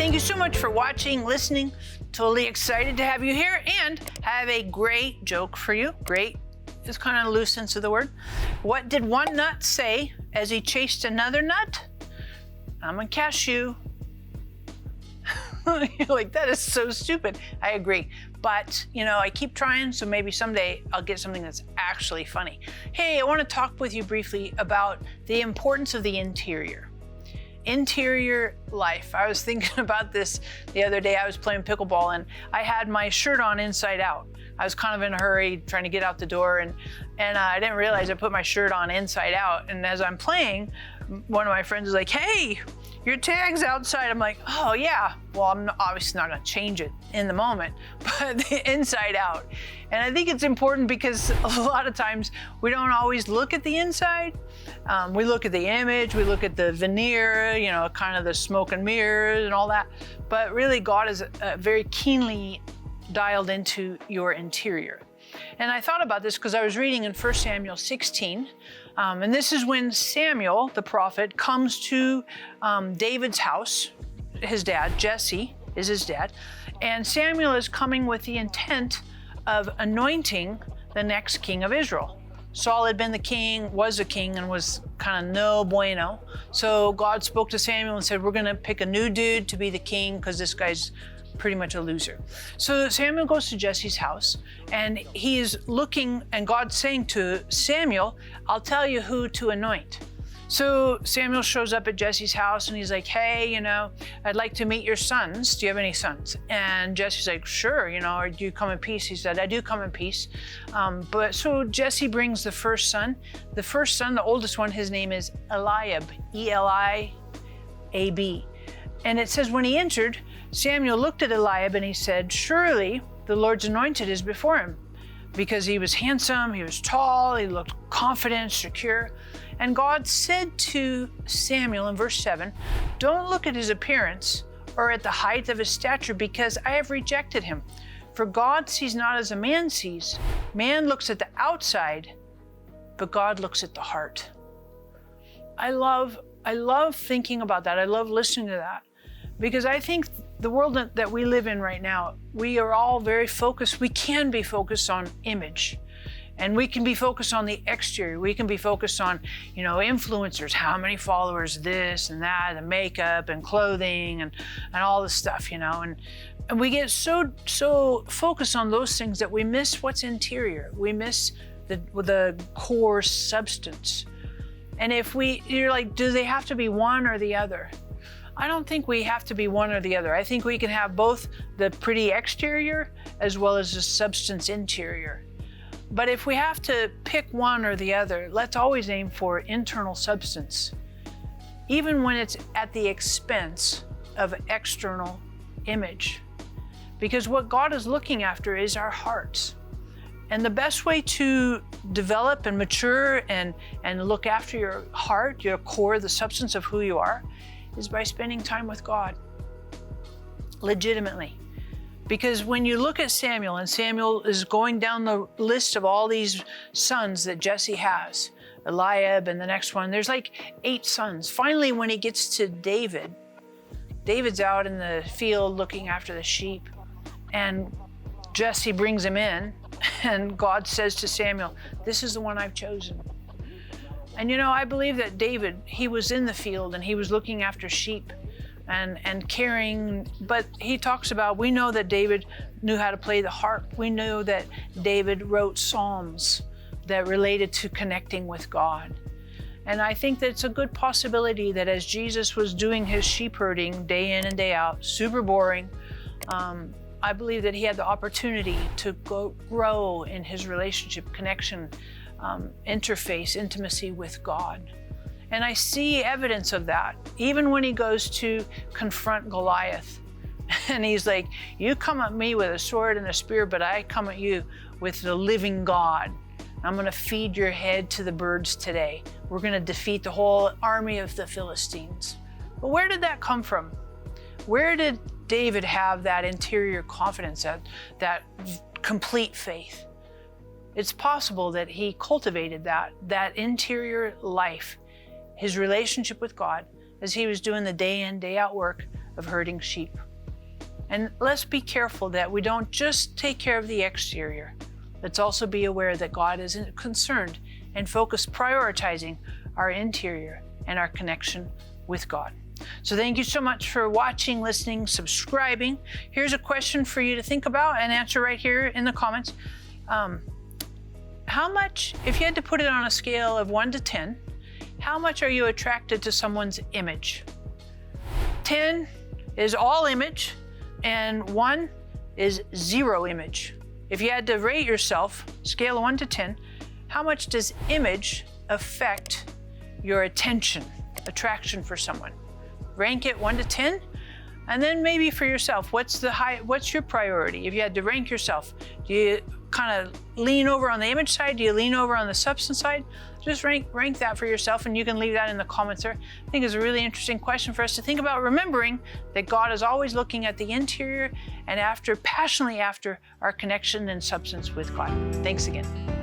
Thank you so much for watching, listening. Totally excited to have you here and have a great joke for you. Great is kind of a loose sense of the word. What did one nut say as he chased another nut? I'm a cashew. You're like, that is so stupid. I agree. But, I keep trying, so maybe someday I'll get something that's actually funny. Hey, I want to talk with you briefly about the importance of the interior. Interior life. I was thinking about this the other day. I was playing pickleball and I had my shirt on inside out. I was kind of in a hurry trying to get out the door and I didn't realize I put my shirt on inside out. And as I'm playing, one of my friends is like, hey, your tag's outside. I'm like, oh yeah. Well, I'm obviously not gonna change it in the moment, but the inside out. And I think it's important because a lot of times we don't always look at the inside. We look at the image, we look at the veneer, kind of the smoke and mirrors and all that. But really God is very keenly dialed into your interior. And I thought about this because I was reading in 1 Samuel 16, and this is when Samuel, the prophet, comes to David's house. His dad, Jesse, is his dad. And Samuel is coming with the intent of anointing the next king of Israel. Saul had been the king, was a king, and was kind of no bueno. So God spoke to Samuel and said, we're going to pick a new dude to be the king because this guy's pretty much a loser. So Samuel goes to Jesse's house and he is looking, and God's saying to Samuel, I'll tell you who to anoint. So Samuel shows up at Jesse's house and he's like, hey, I'd like to meet your sons. Do you have any sons? And Jesse's like, sure, or do you come in peace? He said, I do come in peace. But so Jesse brings the first son. The first son, the oldest one, his name is Eliab, E-L-I-A-B. And it says when he entered, Samuel looked at Eliab and he said, surely the Lord's anointed is before him, because he was handsome, he was tall, he looked confident, secure. And God said to Samuel in verse 7, don't look at his appearance or at the height of his stature, because I have rejected him. For God sees not as a man sees. Man looks at the outside, but God looks at the heart. I love thinking about that. I love listening to that, because I think the world that we live in right now, we are all very focused. We can be focused on image. And we can be focused on the exterior. We can be focused on, influencers, how many followers, this and that, the makeup and clothing and all this stuff, and we get so focused on those things that we miss what's interior. We miss the core substance. And you're like, do they have to be one or the other? I don't think we have to be one or the other. I think we can have both the pretty exterior as well as the substance interior. But if we have to pick one or the other, let's always aim for internal substance, even when it's at the expense of external image. Because what God is looking after is our hearts. And the best way to develop and mature and look after your heart, your core, the substance of who you are, is by spending time with God, legitimately. Because when you look at Samuel, and Samuel is going down the list of all these sons that Jesse has, Eliab and the next one, there's like 8 sons. Finally, when he gets to David, David's out in the field looking after the sheep, and Jesse brings him in, and God says to Samuel, this is the one I've chosen. And I believe that David, he was in the field and he was looking after sheep and caring, but he talks about, we know that David knew how to play the harp. We know that David wrote psalms that related to connecting with God. And I think that it's a good possibility that as Jesus was doing his sheep herding day in and day out, super boring, I believe that he had the opportunity to grow in his relationship, connection, interface, intimacy with God. And I see evidence of that, even when he goes to confront Goliath. And he's like, you come at me with a sword and a spear, but I come at you with the living God. I'm gonna feed your head to the birds today. We're gonna defeat the whole army of the Philistines. But where did that come from? Where did David have that interior confidence, that complete faith? It's possible that he cultivated that interior life, his relationship with God, as he was doing the day in, day out work of herding sheep. And let's be careful that we don't just take care of the exterior. Let's also be aware that God is concerned and focus prioritizing our interior and our connection with God. So thank you so much for watching, listening, subscribing. Here's a question for you to think about and answer right here in the comments. How much, if you had to put it on a scale of 1 to 10, how much are you attracted to someone's image? 10 is all image and 1 is 0 image. If you had to rate yourself, scale of 1 to 10, how much does image affect your attraction for someone? Rank it 1 to 10, and then maybe for yourself, what's your priority? If you had to rank yourself, do you kind of lean over on the image side? Do you lean over on the substance side? Just rank that for yourself, and you can leave that in the comments there. I think it's a really interesting question for us to think about, remembering that God is always looking at the interior and passionately after our connection and substance with God. Thanks again.